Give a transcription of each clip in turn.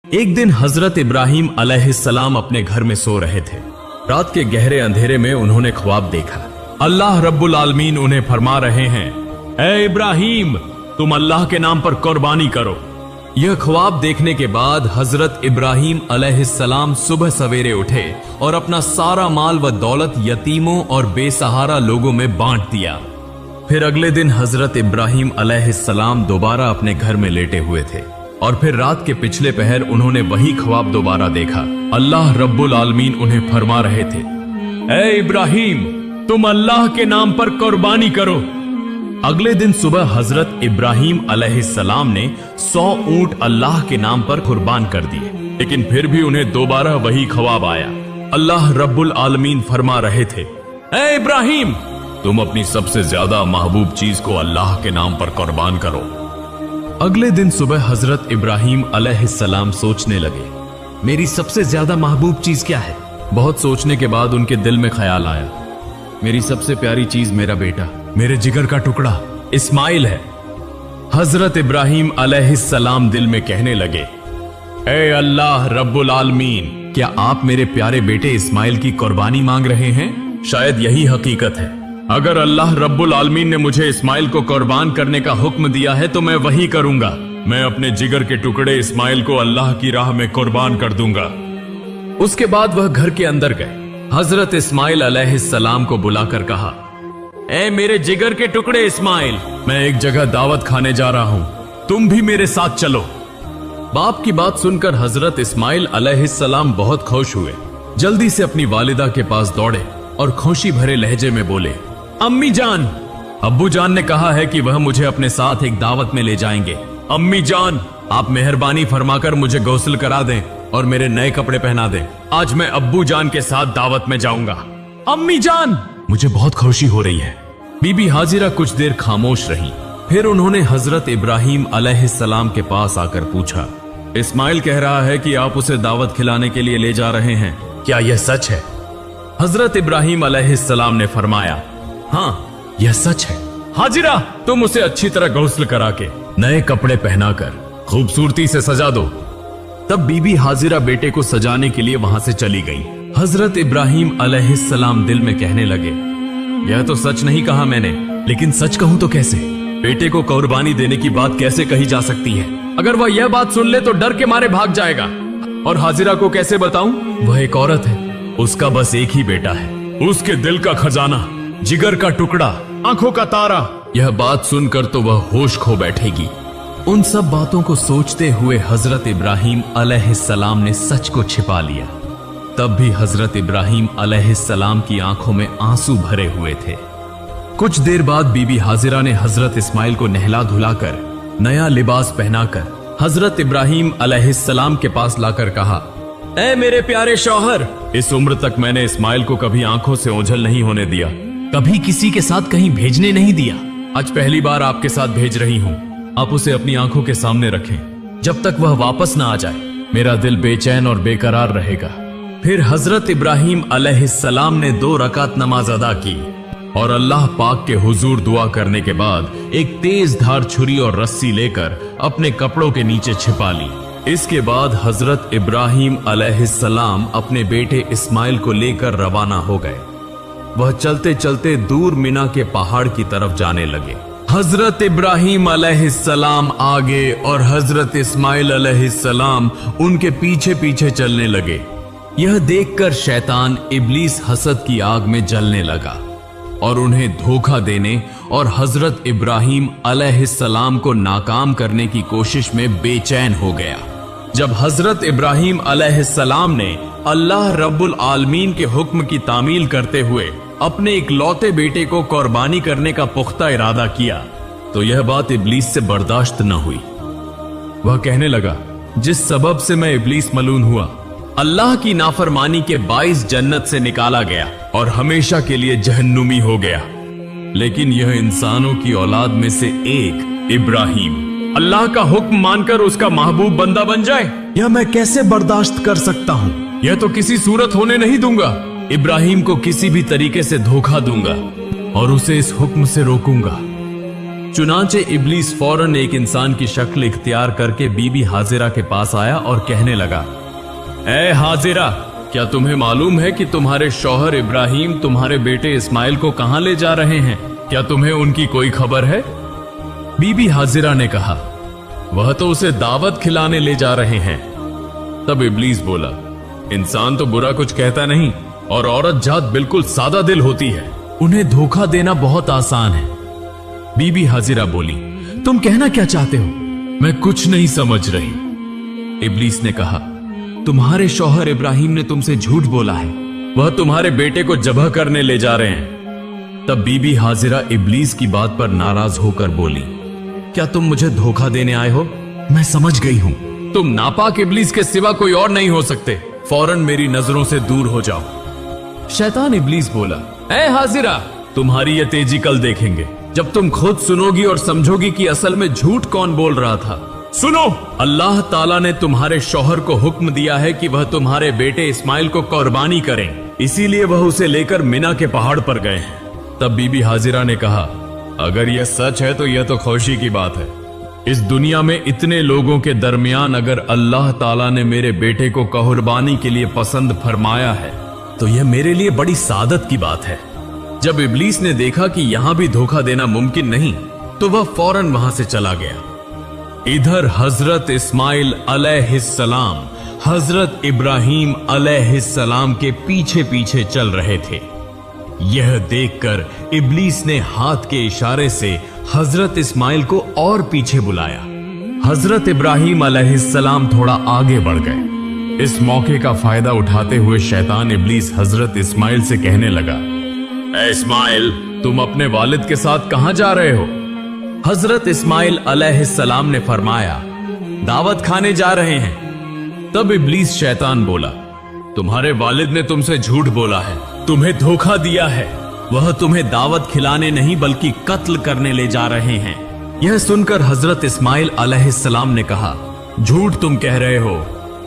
एक दिन हजरत इब्राहिम अलैहिस्सलाम अपने घर में सो रहे थे। रात के गहरे अंधेरे में उन्होंने ख्वाब देखा। अल्लाह रब्बुल आलमीन उन्हें फरमा रहे हैं, ए इब्राहिम, तुम अल्लाह के नाम पर कुर्बानी करो। यह ख्वाब देखने के बाद हजरत इब्राहिम अलैहिस्सलाम सुबह सवेरे उठे और अपना सारा माल व दौलत यतीमों और बेसहारा लोगों में बांट दिया। फिर अगले दिन हजरत इब्राहिम अलैहिस्सलाम दोबारा अपने घर में लेटे हुए थे और फिर रात के पिछले पहर उन्होंने वही ख्वाब दोबारा देखा। अल्लाह रब्बुल आलमीन उन्हें फरमा रहे थे, ए इब्राहिम, तुम अल्लाह के नाम पर कुर्बानी करो। अगले दिन सुबह हजरत इब्राहिम अलैहिस्सलाम ने 100 ऊंट अल्लाह के नाम पर कुर्बान कर दिए, लेकिन फिर भी उन्हें दोबारा वही ख्वाब आया। अल्लाह रब्बुल आलमीन फरमा रहे थे, ए इब्राहिम, तुम अपनी सबसे ज्यादा महबूब चीज को अल्लाह के नाम पर कुर्बान करो। अगले दिन सुबह हजरत इब्राहिम अलैहिस्सलाम सोचने लगे, मेरी सबसे ज्यादा महबूब चीज क्या है। बहुत सोचने के बाद उनके दिल में ख्याल आया, मेरी सबसे प्यारी चीज मेरा बेटा, मेरे जिगर का टुकड़ा इस्माइल है। हजरत इब्राहिम अलैहिस्सलाम दिल में कहने लगे, ए अल्लाह रब्बुल आलमीन, क्या आप मेरे प्यारे बेटे इस्माइल की कुर्बानी मांग रहे हैं? शायद यही हकीकत है। अगर अल्लाह रब्बुल आलमीन ने मुझे इस्माइल को कुर्बान करने का हुक्म दिया है तो मैं वही करूंगा। मैं अपने जिगर के टुकड़े इस्माइल को अल्लाह की राह में कुर्बान कर दूंगा। उसके बाद वह घर के अंदर गए। हजरत इस्माइल अलैहिस्सलाम को बुलाकर कहा, ए मेरे जिगर के टुकड़े इस्माइल, मैं एक जगह दावत खाने जा रहा हूं, तुम भी मेरे साथ चलो। बाप की बात सुनकर हजरत इस्माइल अलैहिस्सलाम बहुत खुश हुए। जल्दी से अपनी वालिदा के पास दौड़े और खुशी भरे लहजे में बोले, अम्मी जान, अब्बू जान ने कहा है कि वह मुझे अपने साथ एक दावत में ले जाएंगे। अम्मी जान, आप मेहरबानी फरमाकर मुझे गौसल करा दें और मेरे नए कपड़े पहना दें। आज मैं अब्बू जान के साथ दावत में जाऊंगा। अम्मी जान, मुझे बहुत खुशी हो रही है। बीबी हाजिरा कुछ देर खामोश रही। फिर उन्होंने हजरत इब्राहिम अलैहिस्सलाम के पास आकर पूछा, इस्माइल कह रहा है कि आप उसे दावत खिलाने के लिए ले जा रहे हैं, क्या यह सच है? हजरत इब्राहिम अलैहिस्सलाम ने फरमाया, हाँ यह सच है। हाजिरा, तुम उसे अच्छी तरह गौसल करा के नए कपड़े पहनाकर खूबसूरती से सजा दो। तब बीबी हाजिरा बेटे को सजाने के लिए वहां से चली गई। हजरत इब्राहिम अलैहिस्सलाम दिल में कहने लगे, यह तो सच नहीं कहा मैंने, लेकिन सच कहूं तो कैसे? बेटे को कुर्बानी देने की बात कैसे कही जा सकती है? अगर वह यह बात सुन ले तो डर के मारे भाग जाएगा। और हाजिरा को कैसे बताऊं? वह एक औरत है, उसका बस एक ही बेटा है, उसके दिल का खजाना, जिगर का टुकड़ा, आंखों का तारा। यह बात सुनकर तो वह होश खो बैठेगी। उन सब बातों को सोचते हुए हजरत इब्राहिम अलैहिस्सलाम ने सच को छिपा लिया। तब भी हजरत इब्राहिम अलैहिस्सलाम की आंखों में आंसू भरे हुए थे। कुछ देर बाद बीबी हाजिरा ने हजरत इस्माइल को नहला धुलाकर नया लिबास पहनाकर हजरत इब्राहिम अलैहिस्सलाम के पास लाकर कहा, ए मेरे प्यारे शौहर, इस उम्र तक मैंने इस्माइल को कभी आंखों से ओझल नहीं होने दिया, कभी किसी के साथ कहीं भेजने नहीं दिया। आज पहली बार आपके साथ भेज रही हूँ। आप उसे अपनी आंखों के सामने रखें। जब तक वह वापस ना आ जाए मेरा दिल बेचैन और बेकरार रहेगा। फिर हजरत इब्राहिम अलैहिस्सलाम ने 2 रकात नमाज अदा की और अल्लाह पाक के हुजूर दुआ करने के बाद एक तेज धार छुरी और रस्सी लेकर अपने कपड़ों के नीचे छिपा ली। इसके बाद हजरत इब्राहिम अलैहिस्सलाम अपने बेटे इस्माइल को लेकर रवाना हो गए। वह चलते चलते दूर मिना के पहाड़ की तरफ जाने लगे। हजरत इब्राहिम अलैहिस्सलाम आगे और हजरत इस्माइल अलैहिस्सलाम उनके पीछे पीछे चलने लगे। यह देखकर शैतान इब्लीस हसद की आग में जलने लगा और उन्हें धोखा देने और हजरत इब्राहिम अलैहिस्सलाम को नाकाम करने की कोशिश में बेचैन हो गया। जब हजरत इब्राहिम अलैहिस्सलाम ने अल्लाह रब्बुल आलमीन के हुक्म की तामील करते हुए अपने इकलौते बेटे को कुर्बानी करने का पुख्ता इरादा किया तो यह बात इब्लीस से बर्दाश्त न हुई। वह कहने लगा, जिस सबब से मैं इब्लीस मलून हुआ, अल्लाह की नाफरमानी के 22 जन्नत से निकाला गया और हमेशा के लिए जहन्नुमी हो गया। लेकिन यह इंसानों की औलाद में से एक इब्राहिम अल्लाह का हुक्म मानकर उसका महबूब बंदा बन जाए, यह मैं कैसे बर्दाश्त कर सकता हूँ? यह तो किसी सूरत होने नहीं दूंगा। इब्राहिम को किसी भी तरीके से धोखा दूंगा और उसे इस हुक्म से रोकूंगा। चुनाचे इब्लीस फौरन एक इंसान की शक्ल इख्तियार करके बीबी हाजिरा के पास आया और कहने लगा, ए हाजिरा, क्या तुम्हें मालूम है कि तुम्हारे शौहर इब्राहिम तुम्हारे बेटे इस्माइल को कहां ले जा रहे हैं? क्या तुम्हें उनकी कोई खबर है? बीबी हाजिरा ने कहा, वह तो उसे दावत खिलाने ले जा रहे हैं। तब इब्लीस बोला, इंसान तो बुरा कुछ कहता नहीं और औरत जात बिल्कुल सादा दिल होती है, उन्हें धोखा देना बहुत आसान है। बीबी हाजिरा बोली, तुम कहना क्या चाहते हो? मैं कुछ नहीं समझ रही। इब्लीस ने कहा, तुम्हारे शौहर इब्राहिम ने तुमसे झूठ बोला है, वह तुम्हारे बेटे को जबह करने ले जा रहे हैं। तब बीबी हाजिरा इब्लीस की बात पर नाराज होकर बोली, क्या तुम मुझे धोखा देने आए हो? मैं समझ गई हूं, तुम नापाक इब्लीस के सिवा कोई और नहीं हो सकते, फौरन मेरी नजरों से दूर हो जाओ। शैतान इब्लीस बोला, ए हाजिरा, तुम्हारी ये तेजी कल देखेंगे, जब तुम खुद सुनोगी और समझोगी कि असल में झूठ कौन बोल रहा था। सुनो, अल्लाह ताला ने तुम्हारे शौहर को हुक्म दिया है कि वह तुम्हारे बेटे इस्माइल को कुर्बानी करें, इसीलिए वह उसे लेकर मिना के पहाड़ पर गए हैं। तब बीबी हाजिरा ने कहा, अगर यह सच है तो यह तो खुशी की बात है। इस दुनिया में इतने लोगों के दरमियान अगर अल्लाह ताला ने मेरे बेटे को कुर्बानी के लिए पसंद फरमाया है तो यह मेरे लिए बड़ी सादत की बात है। जब इब्लीस ने देखा कि यहां भी धोखा देना मुमकिन नहीं तो वह फौरन वहां से चला गया। इधर हजरत इस्माइल अलैहिस्सलाम हजरत इब्राहिम अलैहिस्सलाम के पीछे पीछे चल रहे थे। यह देखकर इब्लीस ने हाथ के इशारे से हजरत इस्माइल को और पीछे बुलाया। हजरत इब्राहिम अलैहिस्सलाम थोड़ा आगे बढ़ गए। इस मौके का फायदा उठाते हुए शैतान इब्लीस हजरत इस्माइल से कहने लगा, ए इस्माइल, तुम अपने वालिद के साथ कहां जा रहे हो? हजरत इस्माइल अलैहिस्सलाम ने फरमाया, दावत खाने जा रहे हैं। तब इब्लीस शैतान बोला, तुम्हारे वालिद ने तुमसे झूठ बोला है, तुम्हें धोखा दिया है, वह तुम्हें दावत खिलाने नहीं बल्कि कत्ल करने ले जा रहे हैं। यह सुनकर हजरत इस्माइल अलैहिस्सलाम ने कहा, झूठ तुम कह रहे हो,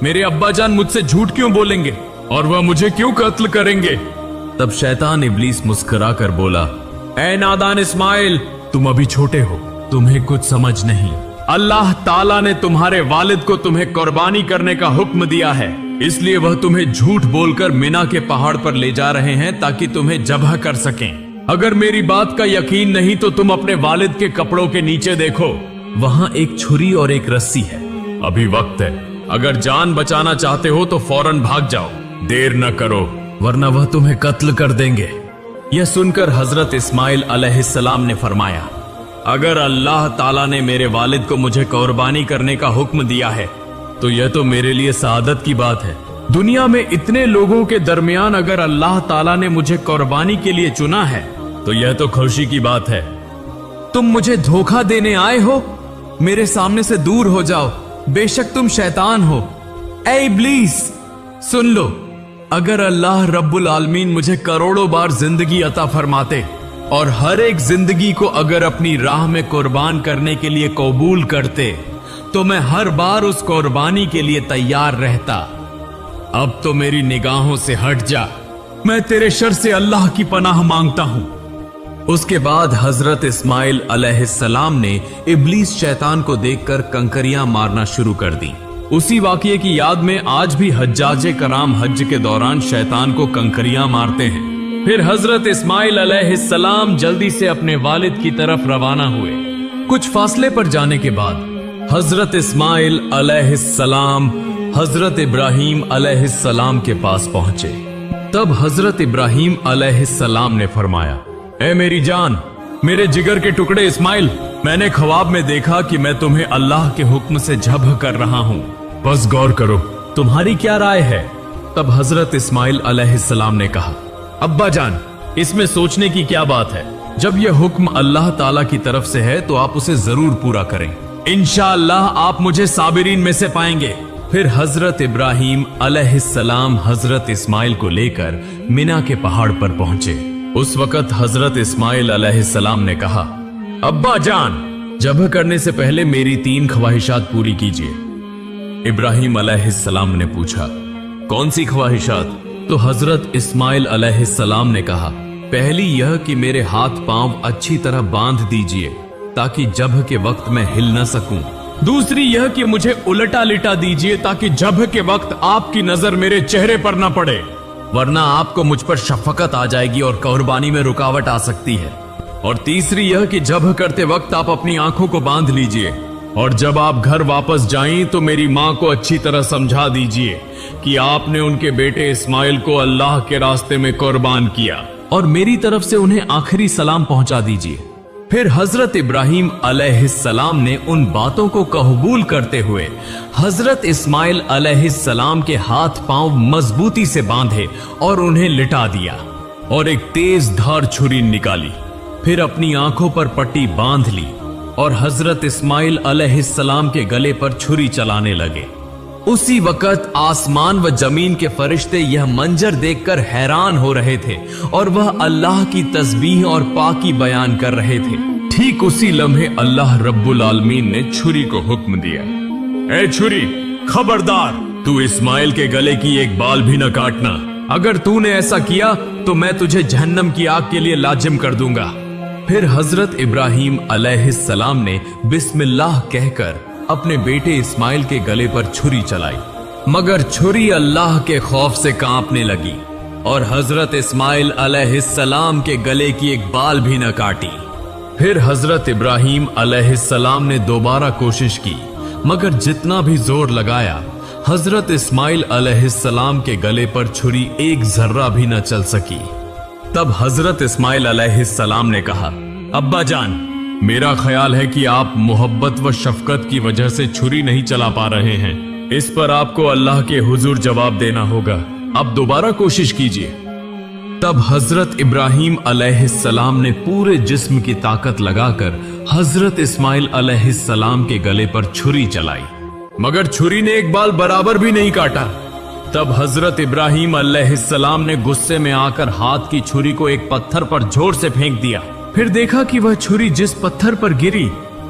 मेरे अब्बा जान मुझसे झूठ क्यों बोलेंगे और वह मुझे क्यों कत्ल करेंगे? तब शैतान इब्लीस मुस्कुरा कर बोला, ए नादान इस्माइल, तुम अभी छोटे हो, तुम्हें कुछ समझ नहीं। अल्लाह ताला ने तुम्हारे वालिद को तुम्हें कुर्बानी करने का हुक्म दिया है, इसलिए वह तुम्हें झूठ बोलकर मिना के पहाड़ पर ले जा रहे हैं ताकि तुम्हें जबह कर सकें। अगर मेरी बात का यकीन नहीं तो तुम अपने वालिद के कपड़ों के नीचे देखो, वहां एक छुरी और एक रस्सी है। अभी वक्त है, अगर जान बचाना चाहते हो तो फौरन भाग जाओ, देर न करो वरना वह तुम्हें कत्ल कर देंगे। यह सुनकर हजरत इस्माइल अलैहिस्सलाम ने फरमाया, अगर अल्लाह ताला ने मेरे वालिद को मुझे कुर्बानी करने का हुक्म दिया है तो यह तो मेरे लिए सादत की बात है। दुनिया में इतने लोगों के दरमियान अगर अल्लाह ताला ने मुझे कुर्बानी के लिए चुना है तो यह तो खुशी की बात है। तुम मुझे धोखा देने आए हो, मेरे सामने से दूर हो जाओ, बेशक तुम शैतान हो। ए इब्लीस, सुन लो, अगर अल्लाह रब्बुल आलमीन मुझे करोड़ों बार जिंदगी अता फरमाते और हर एक जिंदगी को अगर अपनी राह में कुर्बान करने के लिए कबूल करते तो मैं हर बार उस कुर्बानी के लिए तैयार रहता। अब तो मेरी निगाहों से हट जा, मैं तेरे शर से अल्लाह की पनाह मांगता हूं। उसके बाद हजरत इस्माइल अलैहिस्सलाम ने इब्लीस शैतान को देखकर कंकरियां मारना शुरू कर दी। उसी वाकये की याद में आज भी हज्जाजे कराम हज के दौरान शैतान को कंकरियां मारते हैं। फिर हजरत इस्माइल अलैहिस्सलाम जल्दी से अपने वालिद की तरफ रवाना हुए। कुछ फासले पर जाने के बाद हजरत इस्माइल अलैहिस्सलाम हजरत इब्राहिम अलैहिस्सलाम के पास पहुंचे। तब हजरत इब्राहिम अलैहिस्सलाम ने फरमाया, ए मेरी जान, मेरे जिगर के टुकड़े इस्माइल, मैंने ख्वाब में देखा कि मैं तुम्हें अल्लाह के हुक्म से जब्ह कर रहा हूँ, बस गौर करो, तुम्हारी क्या राय है? तब हजरत इस्माइल अलैहिस्सलाम ने कहा, अब्बा जान, इसमें सोचने की क्या बात है? जब यह हुक्म अल्लाह ताला की तरफ से है तो आप उसे जरूर पूरा करें, इंशाअल्लाह आप मुझे साबिरीन में से पाएंगे। फिर हजरत इब्राहिम अलैहिस्सलाम हजरत इस्माइल को लेकर मिना के पहाड़ पर पहुंचे। उस वक्त हजरत इस्माइल अलैहिस्सलाम ने कहा, अब्बा जान, जब्ह करने से पहले मेरी 3 ख्वाहिशात पूरी कीजिए। इब्राहिम अलैहिस्सलाम ने पूछा, कौन सी ख्वाहिशात? तो हजरत इस्माइल अलैहिस्सलाम ने कहा, पहली यह कि मेरे हाथ पांव अच्छी तरह बांध दीजिए ताकि जब के वक्त मैं हिल न सकूं। दूसरी यह कि मुझे उलटा लिटा दीजिए ताकि जब के वक्त आपकी नजर मेरे चेहरे पर न पड़े, वरना आपको मुझ पर शफकत आ जाएगी और कुर्बानी में रुकावट आ सकती है। और तीसरी यह कि जब करते वक्त आप अपनी आंखों को बांध लीजिए और जब आप घर वापस जाएं तो मेरी माँ को अच्छी तरह समझा दीजिए कि आपने उनके बेटे इस्माइल को अल्लाह के रास्ते में कुर्बान किया, और मेरी तरफ से उन्हें आखिरी सलाम पहुंचा दीजिए। फिर हजरत इब्राहिम अलैहिस्सलाम ने उन बातों को कबूल करते हुए हजरत इस्माइल अलैहिस्सलाम के हाथ पांव मजबूती से बांधे और उन्हें लिटा दिया और एक तेज धार छुरी निकाली। फिर अपनी आंखों पर पट्टी बांध ली और हजरत इस्माइल अलैहिस्सलाम के गले पर छुरी चलाने लगे। उसी वक्त आसमान व जमीन के फरिश्ते यह मंजर देखकर हैरान हो रहे थे और वह अल्लाह की तस्बीह और पाकी बयान कर रहे थे। ठीक उसी लम्हे अल्लाह रब्बुल आलमीन ने छुरी को हुक्म दिया, ए छुरी, खबरदार, तू इस्माइल के गले की एक बाल भी न काटना। अगर तूने ऐसा किया तो मैं तुझे जहन्नम की आग के लिए लाजिम कर दूंगा। फिर हजरत इब्राहिम अलैहिस्सलाम ने बिस्मिल्लाह कहकर अपने बेटे इस्माइल के गले पर छुरी चलाई, मगर छुरी अल्लाह के खौफ से कांपने लगी और हजरत इस्माइल अलैहिस्सलाम के गले की एक बाल भी न काटी। फिर हजरत इब्राहिम अलैहिस्सलाम ने दोबारा कोशिश की, मगर जितना भी जोर लगाया हजरत इस्माइल अलैहिस्सलाम के गले पर छुरी एक जर्रा भी न चल सकी। तब हजरत इस्माइल अलैहिस्सलाम ने कहा, अब्बा जान, मेरा ख्याल है कि आप मोहब्बत व शफकत की वजह से छुरी नहीं चला पा रहे हैं। इस पर आपको अल्लाह के हुजूर जवाब देना होगा। अब दोबारा कोशिश कीजिए। तब हजरत इब्राहिम अलैहिस्सलाम ने पूरे जिस्म की ताकत लगाकर हजरत इस्माइल अलैहिस्सलाम के गले पर छुरी चलाई, मगर छुरी ने एक बाल बराबर भी नहीं काटा। तब हजरत इब्राहिम अलैहिस्सलाम ने गुस्से में आकर हाथ की छुरी को एक पत्थर पर जोर से फेंक दिया। फिर देखा कि वह छुरी जिस पत्थर पर गिरी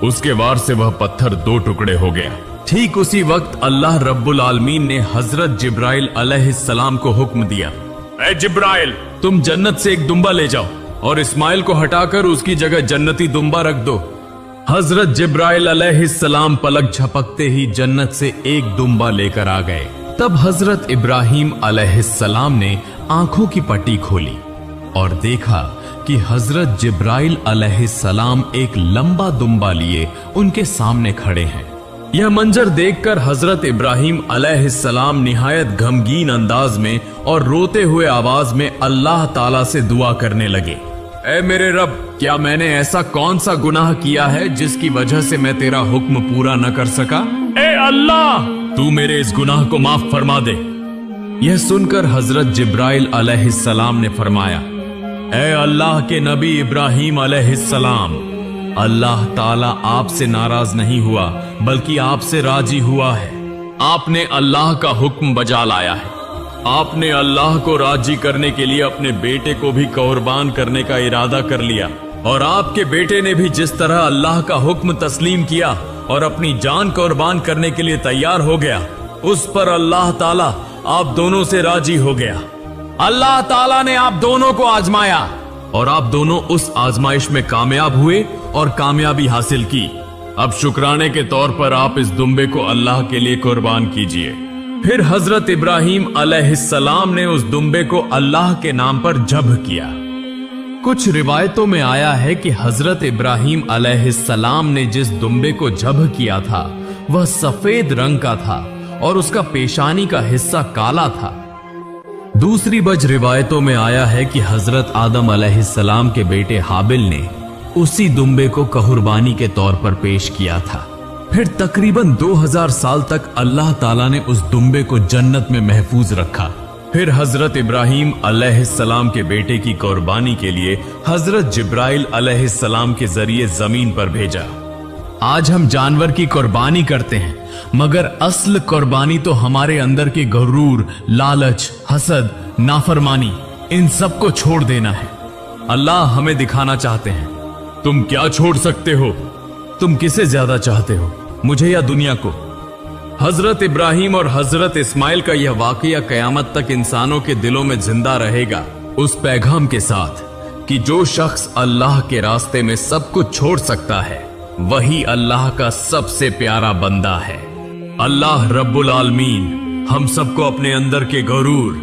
उसके वार से वह पत्थर दो टुकड़े हो गया। ठीक उसी वक्त अल्लाह रब्बुल आलमीन ने हजरत जिब्राइल अलैहिस्सलाम को हुक्म दिया, ए जिब्राइल, तुम जन्नत से एक दुम्बा ले जाओ और इस्माइल को हटाकर उसकी जगह जन्नती दुम्बा रख दो। हजरत जिब्राइल अलैहिस्सलाम पलक झपकते ही जन्नत से एक दुम्बा लेकर आ गए। तब हजरत इब्राहिम अलैहिस्सलाम ने आंखों की पट्टी खोली और देखा कि हजरत जिब्राइल अलैहिस्सलाम एक लंबा दुम्बा लिए उनके सामने खड़े हैं। यह मंजर देखकर हजरत इब्राहिम अलैहिस्सलाम निहायत गमगीन अंदाज में और रोते हुए आवाज में अल्लाह ताला से दुआ करने लगे, ऐ मेरे रब, क्या मैंने ऐसा कौन सा गुनाह किया है जिसकी वजह से मैं तेरा हुक्म पूरा न कर सका? ए अल्लाह, तू मेरे इस गुनाह को माफ फरमा दे। यह सुनकर हजरत जिब्राइल अलैहिस्सलाम ने फरमाया, ऐ अल्लाह के नबी इब्राहिम अलैहिस्सलाम, अल्लाह ताला आपसे नाराज नहीं हुआ बल्कि आपसे राजी हुआ है। आपने अल्लाह का हुक्म बजा लाया है। आपने अल्लाह को राजी करने के लिए अपने बेटे को भी कुर्बान करने का इरादा कर लिया, और आपके बेटे ने भी जिस तरह अल्लाह का हुक्म तस्लीम किया और अपनी जान कुर्बान करने के लिए तैयार हो गया, उस पर अल्लाह ताला आप दोनों से राजी हो गया। अल्लाह ताला ने आप दोनों को आजमाया और आप दोनों उस आजमाइश में कामयाब हुए और कामयाबी हासिल की। अब शुक्राने के तौर पर आप इस दुम्बे को अल्लाह के लिए कुर्बान कीजिए। फिर हजरत इब्राहिम अलैहिस्सलाम ने उस दुम्बे को अल्लाह के नाम पर ज़ब्ह किया। कुछ रिवायतों में आया है कि हजरत इब्राहिम अलैहिस्सलाम ने जिस दुम्बे को ज़ब्ह किया था वह सफेद रंग का था और उसका पेशानी का हिस्सा काला था। दूसरी बज रिवायतों में आया है कि हजरत आदम अलैहिस्सलाम के बेटे हाबिल ने उसी दुम्बे को कुर्बानी के तौर पर पेश किया था। फिर तकरीबन 2000 साल तक अल्लाह ताला ने उस दुम्बे को जन्नत में महफूज रखा। फिर हजरत इब्राहिम अलैहिस्सलाम के बेटे की कुर्बानी के लिए हजरत जिब्राइल अलैहिस्सलाम के जरिए जमीन पर भेजा। आज हम जानवर की कुर्बानी करते हैं, मगर असल कुर्बानी तो हमारे अंदर के गुरूर, लालच, हसद, नाफरमानी, इन सब को छोड़ देना है। अल्लाह हमें दिखाना चाहते हैं, तुम क्या छोड़ सकते हो? तुम किसे ज्यादा चाहते हो, मुझे या दुनिया को? हजरत इब्राहिम और हजरत इस्माइल का यह वाकया कयामत तक इंसानों के दिलों में जिंदा रहेगा, उस पैगाम के साथ कि जो शख्स अल्लाह के रास्ते में सब कुछ छोड़ सकता है वही अल्लाह का सबसे प्यारा बंदा है। अल्लाह रब्बुल आलमीन हम सबको अपने अंदर के गरूर,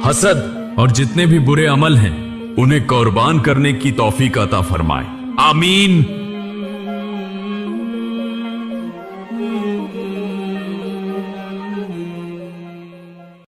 हसद और जितने भी बुरे अमल हैं उन्हें कुर्बान करने की तौफीक अता फरमाए। आमीन।